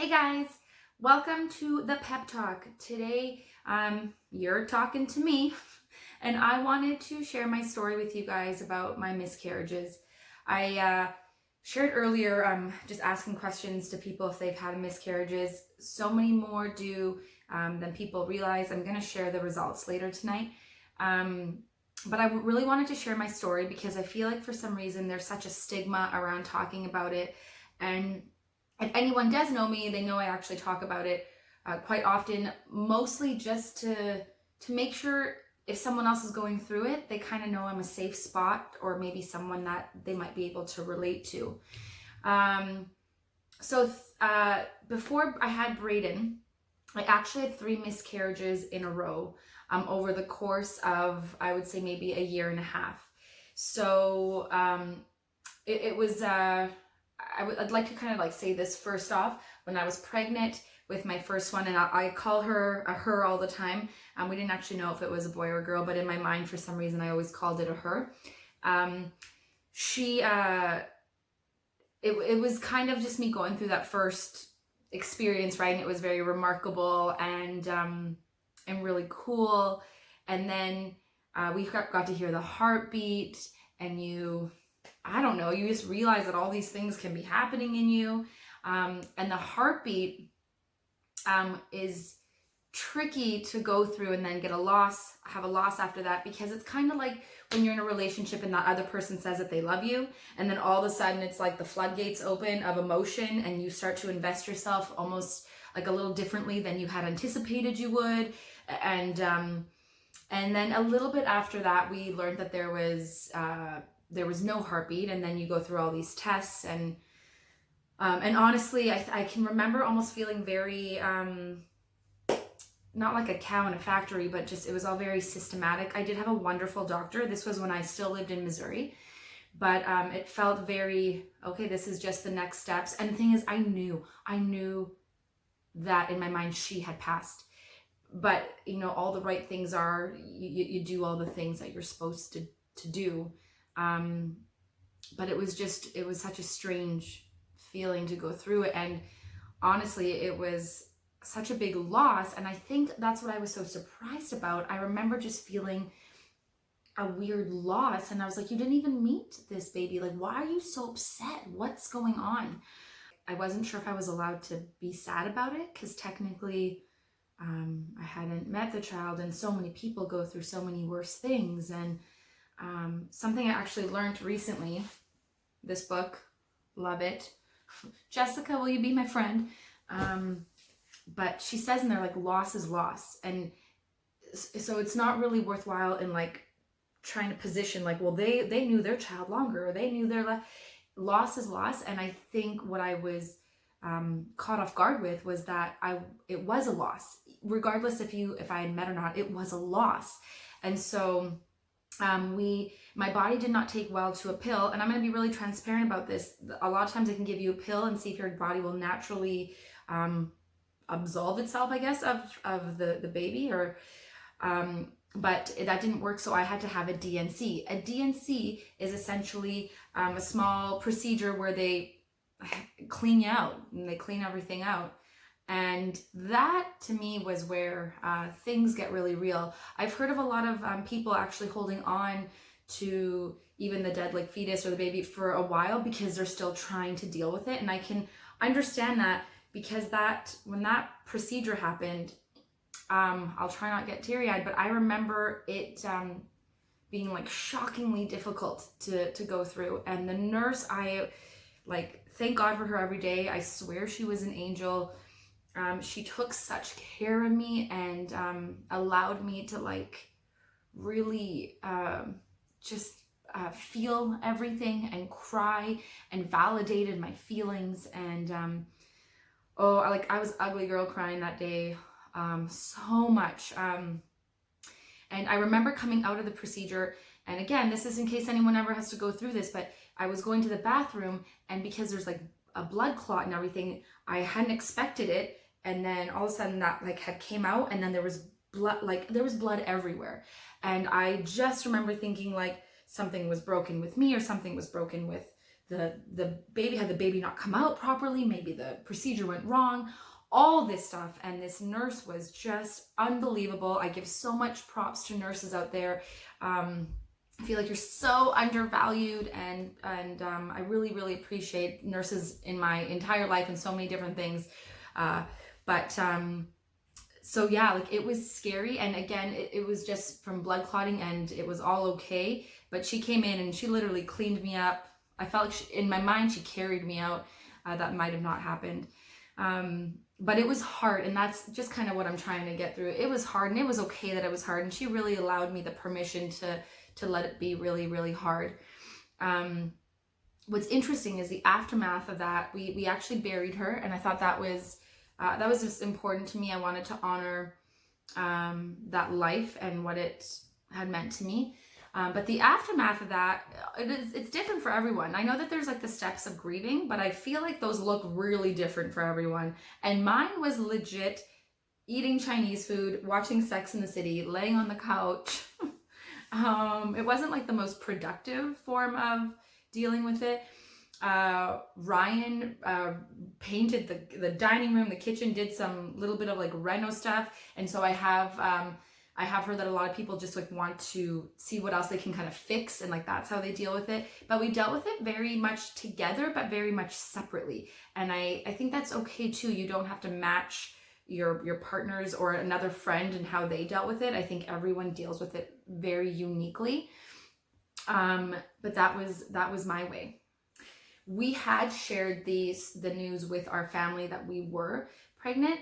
Hey guys, welcome to the Pep Talk. Today, you're talking to me, and I wanted to share my story with you guys about my miscarriages. I shared earlier, just asking questions to people if they've had miscarriages. So many more do than people realize. I'm going to share the results later tonight. But I really wanted to share my story because I feel like for some reason there's such a stigma around talking about it. And if anyone does know me, they know I actually talk about it quite often, mostly just to make sure if someone else is going through it, they kind of know I'm a safe spot or maybe someone that they might be able to relate to. Before I had Brayden, I actually had 3 miscarriages in a row over the course of, I would say, maybe a year and a half. So it was... I'd like to kind of like say this first off. When I was pregnant with my first one, and I call her a her all the time. We didn't actually know if it was a boy or a girl, but in my mind, for some reason, I always called it a her. It was kind of just me going through that first experience, right? And it was very remarkable and really cool. And then we got to hear the heartbeat, and I don't know, you just realize that all these things can be happening in you. And the heartbeat is tricky to go through and then have a loss after that, because it's kind of like when you're in a relationship and that other person says that they love you, and then all of a sudden it's like the floodgates open of emotion and you start to invest yourself almost like a little differently than you had anticipated you would. And then a little bit after that, we learned that there was no heartbeat, and then you go through all these tests, and honestly, I can remember almost feeling very, not like a cow in a factory, but just, it was all very systematic. I did have a wonderful doctor. This was when I still lived in Missouri, but it felt very, okay, this is just the next steps. And the thing is, I knew that in my mind she had passed, but all the right things are, you do all the things that you're supposed to do. But it was such a strange feeling to go through it. And honestly, it was such a big loss. And I think that's what I was so surprised about. I remember just feeling a weird loss. And I was like, you didn't even meet this baby. Like, why are you so upset? What's going on? I wasn't sure if I was allowed to be sad about it, because technically, I hadn't met the child, and so many people go through so many worse things. And something I actually learned recently, this book, love it. Jessica, will you be my friend? But she says in there, like, loss is loss. And so it's not really worthwhile in like trying to position like, well, they knew their child longer, or they knew their loss is loss. And I think what I was caught off guard with was that it was a loss, regardless if I had met or not. It was a loss. And so my body did not take well to a pill, and I'm going to be really transparent about this. A lot of times I can give you a pill and see if your body will naturally absolve itself, I guess, of the baby, or but that didn't work. So I had to have a DNC. A DNC is essentially a small procedure where they clean you out, and they clean everything out. And that, to me, was where things get really real. I've heard of a lot of people actually holding on to even the dead, like, fetus or the baby for a while, because they're still trying to deal with it. And I can understand that, because when that procedure happened, I'll try not to get teary-eyed, but I remember it being like shockingly difficult to go through. And the nurse, I thank God for her every day. I swear she was an angel. She took such care of me and allowed me to really feel everything and cry, and validated my feelings. And I was ugly girl crying that day so much. And I remember coming out of the procedure, and again, this is in case anyone ever has to go through this, but I was going to the bathroom, and because there's like a blood clot and everything, I hadn't expected it. And then all of a sudden that had came out, and then there was blood everywhere. And I just remember thinking something was broken with me, or something was broken with the baby had the baby not come out properly, maybe the procedure went wrong, all this stuff. And this nurse was just unbelievable. I give so much props to nurses out there. I feel like you're so undervalued, and I really, really appreciate nurses in my entire life and so many different things. So yeah, like it was scary. And again, it was just from blood clotting and it was all okay. But she came in and she literally cleaned me up. I felt like in my mind, she carried me out. That might have not happened. But it was hard, and that's just kind of what I'm trying to get through. It was hard, and it was okay that it was hard, and she really allowed me the permission to let it be really, really hard. What's interesting is the aftermath of that, we actually buried her, and I thought that was just important to me. I wanted to honor that life and what it had meant to me. But the aftermath of that, it's different for everyone. I know that there's like the steps of grieving, but I feel like those look really different for everyone. And mine was legit eating Chinese food, watching Sex in the City, laying on the couch. It wasn't like the most productive form of dealing with it. Ryan painted the dining room, the kitchen, did some little bit of like reno stuff. And so I have heard that a lot of people just like want to see what else they can kind of fix, and like that's how they deal with it. But we dealt with it very much together, but very much separately. And I think that's okay too. You don't have to match your partners or another friend and how they dealt with it. I think everyone deals with it very uniquely. But that was my way. We had shared the news with our family that we were pregnant.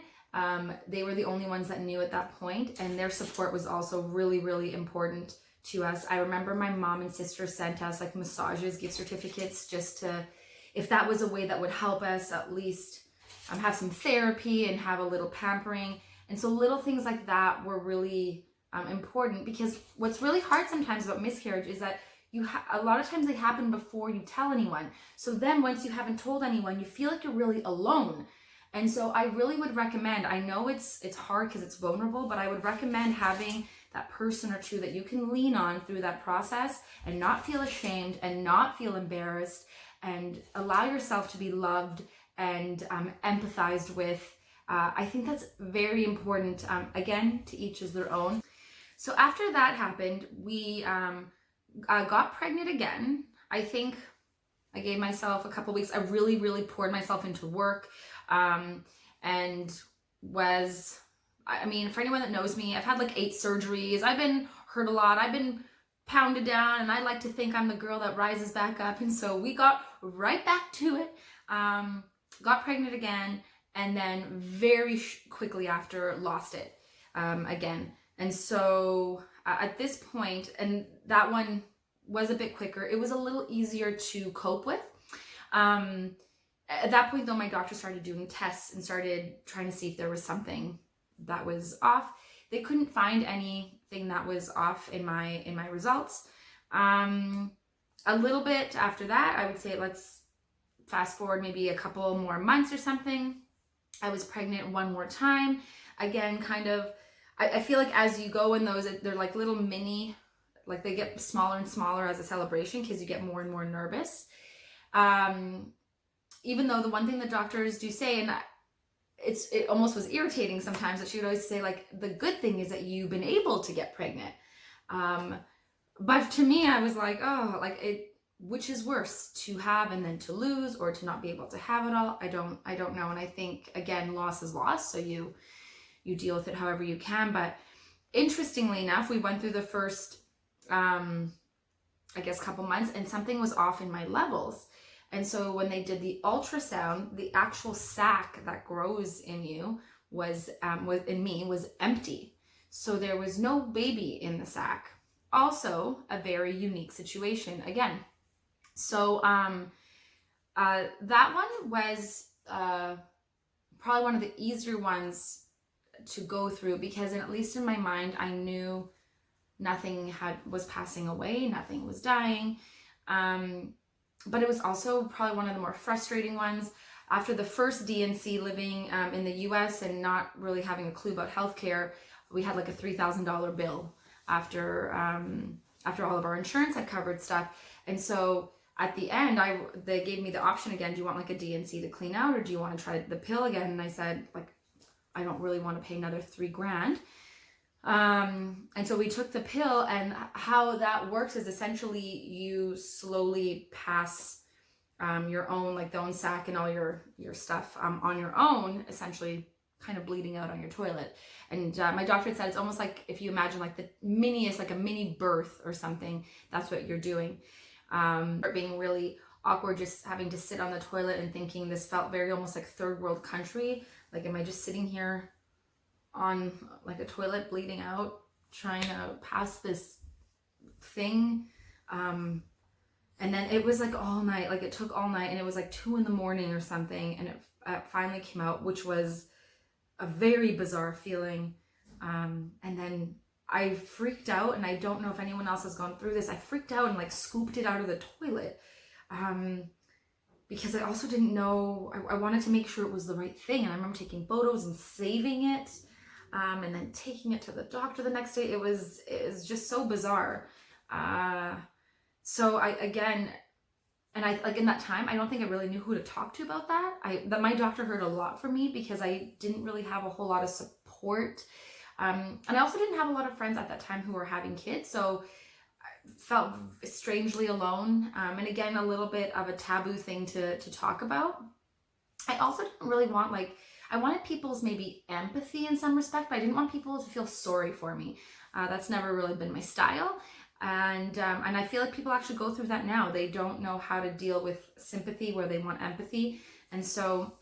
They were the only ones that knew at that point, and their support was also really, really important to us. I remember my mom and sister sent us like massages, gift certificates, just to, if that was a way that would help us at least have some therapy and have a little pampering. And so little things like that were really important, because what's really hard sometimes about miscarriage is that a lot of times they happen before you tell anyone. So then once you haven't told anyone, you feel like you're really alone. And so I really would recommend, I know it's hard because it's vulnerable, but I would recommend having that person or two that you can lean on through that process and not feel ashamed and not feel embarrassed, and allow yourself to be loved and empathized with. I think that's very important. Again, to each is their own. So after that happened, we got pregnant again. I think I gave myself a couple weeks. I really, really poured myself into work. And was, I mean, for anyone that knows me, I've had like 8 surgeries. I've been hurt a lot. I've been pounded down, and I like to think I'm the girl that rises back up. And so we got right back to it, got pregnant again, and then very quickly after lost it, again. And so at this point, and that one was a bit quicker, it was a little easier to cope with. At that point though, my doctor started doing tests and started trying to see if there was something that was off. They couldn't find anything that was off in my results. A little bit after that, I would say, let's fast forward maybe a couple more months or something. I was pregnant one more time. Again, kind of, I feel like as you go in those, they're like little mini, like they get smaller and smaller as a celebration because you get more and more nervous. Even though the one thing the doctors do say, and it almost was irritating sometimes, that she would always say like, the good thing is that you've been able to get pregnant. But to me, I was like, oh, like which is worse, to have and then to lose, or to not be able to have it all? I don't know. And I think, again, loss is loss. So you deal with it however you can. But interestingly enough, we went through the first, I guess, couple months, and something was off in my levels. And so when they did the ultrasound, the actual sac that grows in you was empty. So there was no baby in the sac. Also a very unique situation again. So that one was probably one of the easier ones to go through, because at least in my mind, I knew nothing was passing away, nothing was dying. But it was also probably one of the more frustrating ones. After the first DNC, living in the US and not really having a clue about healthcare, we had like a $3,000 bill after all of our insurance had covered stuff. And so at the end, they gave me the option again. Do you want like a DNC to clean out, or do you want to try the pill again? And I said, like, I don't really want to pay another $3,000. And so we took the pill, and how that works is essentially you slowly pass your own, like the own sac and all your stuff on your own, essentially kind of bleeding out on your toilet. And my doctor had said it's almost like if you imagine like the miniest, like a mini birth or something, that's what you're doing. Being really awkward, just having to sit on the toilet and thinking this felt very almost like third world country. Like, am I just sitting here on like a toilet bleeding out, trying to pass this thing? And then it was like all night, like it took all night, and it was like 2 a.m. or something, and it finally came out, which was a very bizarre feeling. And then I freaked out, and I don't know if anyone else has gone through this. I freaked out and like scooped it out of the toilet because I also didn't know, I wanted to make sure it was the right thing. And I remember taking photos and saving it and then taking it to the doctor the next day. It was just so bizarre. So like in that time, I don't think I really knew who to talk to about that. My doctor heard a lot from me because I didn't really have a whole lot of support. And I also didn't have a lot of friends at that time who were having kids, so I felt strangely alone. And again, a little bit of a taboo thing to talk about. I also didn't really want, like, I wanted people's maybe empathy in some respect, but I didn't want people to feel sorry for me. That's never really been my style. And I feel like people actually go through that now. They don't know how to deal with sympathy where they want empathy. And so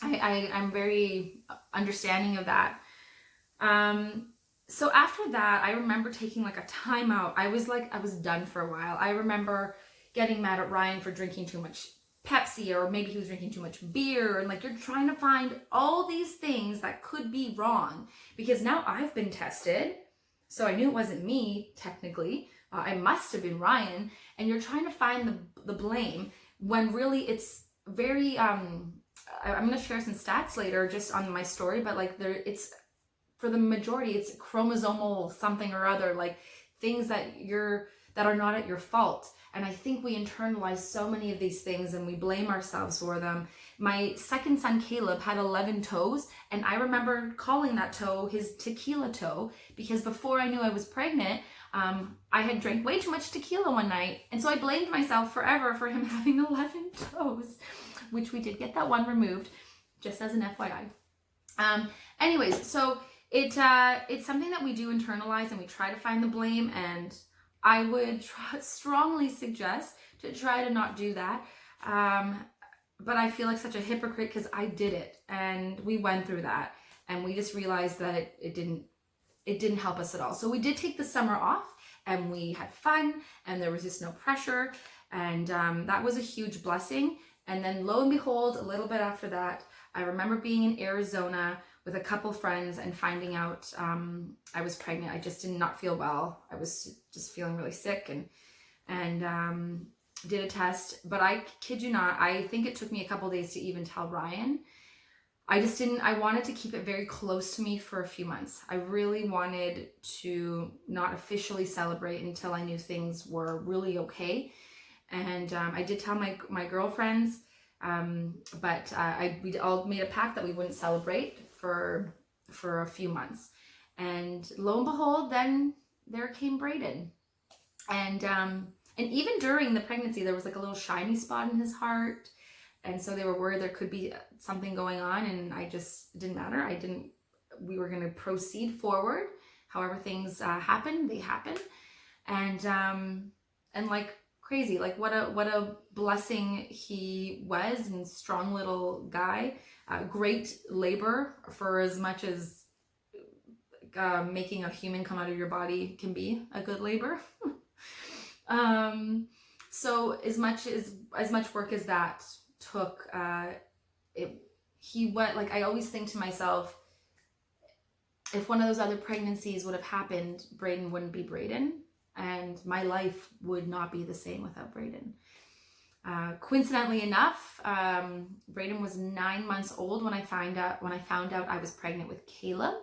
I'm very understanding of that. So after that, I remember taking like a time out. I was done for a while. I remember getting mad at Ryan for drinking too much Pepsi, or maybe he was drinking too much beer, and like, you're trying to find all these things that could be wrong, because now I've been tested, so I knew it wasn't me technically. I must have been Ryan, and you're trying to find the blame when really it's very I'm going to share some stats later just on my story, but like it's for the majority, it's chromosomal something or other, like things that are not at your fault. And I think we internalize so many of these things and we blame ourselves for them. My second son, Caleb, had 11 toes, and I remember calling that toe his tequila toe, because before I knew I was pregnant, I had drank way too much tequila one night. And so I blamed myself forever for him having 11 toes, which we did get that one removed, just as an FYI. Anyways, so it's something that we do internalize, and we try to find the blame, and I would strongly suggest to try to not do that. But I feel like such a hypocrite because I did it, and we went through that, and we just realized that it didn't help us at all. So we did take the summer off, and we had fun, and there was just no pressure, and that was a huge blessing. And then lo and behold, a little bit after that, I remember being in Arizona with a couple friends and finding out I was pregnant. I just did not feel well. I was just feeling really sick, and did a test. But I kid you not, I think it took me a couple days to even tell Ryan. I wanted to keep it very close to me for a few months. I really wanted to not officially celebrate until I knew things were really okay. And I did tell my girlfriends, but we all made a pact that we wouldn't celebrate for a few months. And lo and behold, then there came Brayden. And even during the pregnancy, there was like a little shiny spot in his heart. And so they were worried there could be something going on, and it didn't matter. We were going to proceed forward. However things happen, they happen. And like crazy, like what a blessing he was, and strong little guy. Great labor, for as much as making a human come out of your body can be a good labor. So as much work as that took, he went, like, I always think to myself, if one of those other pregnancies would have happened, Brayden wouldn't be Brayden, and my life would not be the same without Brayden. Coincidentally enough, Brayden was 9 months old when I found out I was pregnant with Caleb.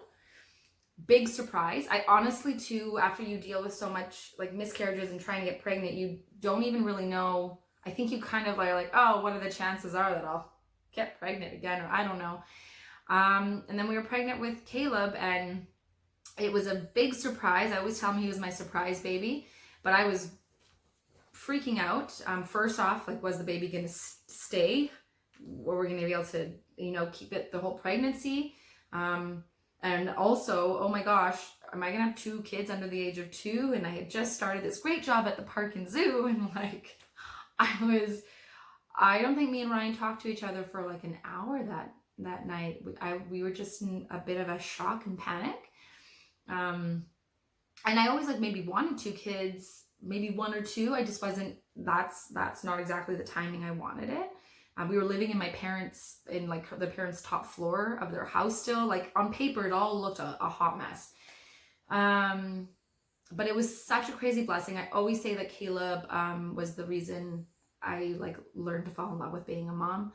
big surprise. I honestly too, after you deal with so much like miscarriages and trying to get pregnant, you don't even really know. I think you kind of are like, oh, what are the chances are that I'll get pregnant again, or I don't know. And then we were pregnant with Caleb, and it was a big surprise. I always tell him he was my surprise baby, but I was freaking out. First off, like, was the baby going to stay? Were we going to be able to, keep it the whole pregnancy? And also, oh my gosh, am I going to have 2 kids under the age of 2? And I had just started this great job at the park and zoo. And like, I don't think me and Ryan talked to each other for like an hour that night. We were just in a bit of a shock and panic. And I always like maybe wanted 2 kids, maybe 1 or 2. I just wasn't, that's not exactly the timing I wanted it. We were living in my parents, in like the parents' top floor of their house still. Like on paper, it all looked a hot mess. But it was such a crazy blessing. I always say that Caleb was the reason I like learned to fall in love with being a mom.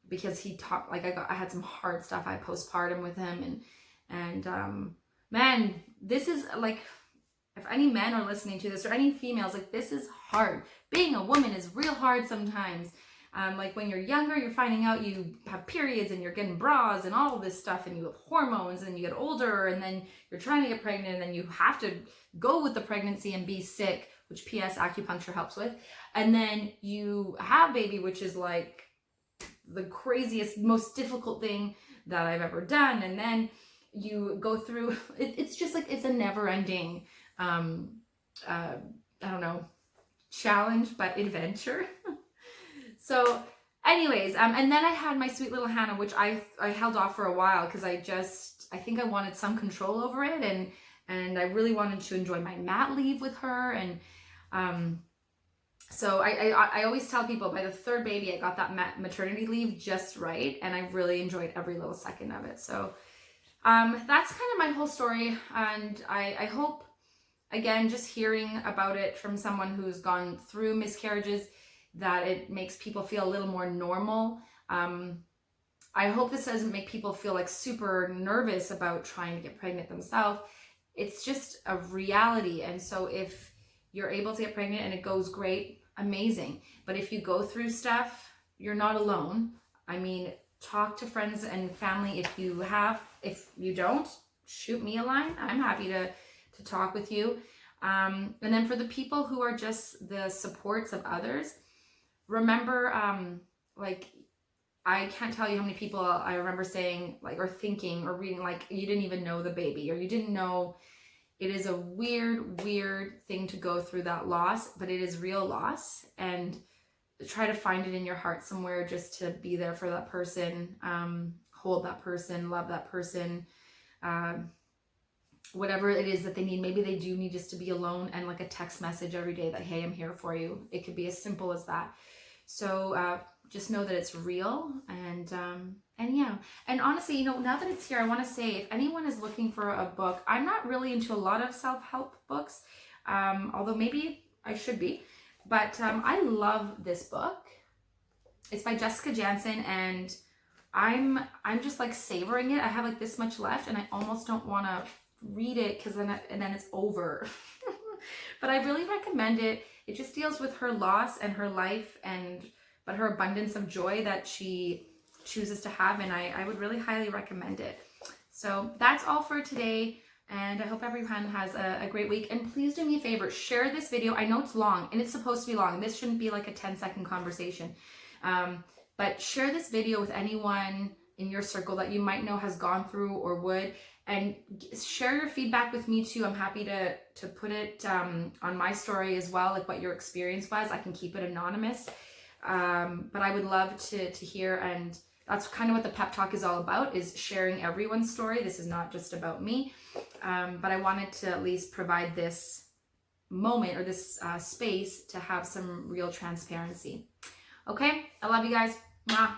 Because he taught, like I had some hard stuff. I postpartum with him, and man, this is like, if any men are listening to this, or any females, like, this is hard. Being a woman is real hard sometimes. Like when you're younger, you're finding out you have periods and you're getting bras and all of this stuff, and you have hormones, and you get older, and then you're trying to get pregnant, and then you have to go with the pregnancy and be sick, which PS acupuncture helps with. And then you have baby, which is like the craziest, most difficult thing that I've ever done. And then you go through, it's just like, it's a never ending, I don't know, challenge, but adventure. So anyways, and then I had my sweet little Hannah, which I held off for a while because I think I wanted some control over it, and I really wanted to enjoy my mat leave with her. And so I always tell people, by the 3rd baby, I got that maternity leave just right, and I really enjoyed every little second of it. So that's kind of my whole story, and I hope, again, just hearing about it from someone who's gone through miscarriages, that it makes people feel a little more normal. I hope this doesn't make people feel like super nervous about trying to get pregnant themselves. It's just a reality. And so if you're able to get pregnant and it goes great, amazing. But if you go through stuff, you're not alone. I mean, talk to friends and family if you have. If you don't, shoot me a line. I'm happy to talk with you. And then for the people who are just the supports of others, remember, like, I can't tell you how many people I remember saying, like, or thinking or reading, like, you didn't even know the baby, or you didn't know. It is a weird thing to go through that loss, but it is real loss. And try to find it in your heart somewhere, just to be there for that person, hold that person, love that person, whatever it is that they need. Maybe they do need just to be alone, and like a text message every day that, hey, I'm here for you. It could be as simple as that. So just know that it's real. And yeah, and honestly, now that it's here, I want to say, if anyone is looking for a book, I'm not really into a lot of self-help books, although maybe I should be, but I love this book. It's by Jessica Jansen, and I'm just like savoring it. I have like this much left, and I almost don't want to read it because then it's over. But I really recommend it. It just deals with her loss and her life, but her abundance of joy that she chooses to have, and I would really highly recommend it. So that's all for today, and I hope everyone has a great week. And please do me a favor, share this video. I know it's long, and it's supposed to be long. This shouldn't be like a 10-second conversation, but share this video with anyone in your circle that you might know has gone through or would, and share your feedback with me too. I'm happy to put it on my story as well, like what your experience was. I can keep it anonymous, but I would love to hear. And that's kind of what the pep talk is all about, is sharing everyone's story. This is not just about me, but I wanted to at least provide this moment, or this space, to have some real transparency. Okay, I love you guys. Mwah.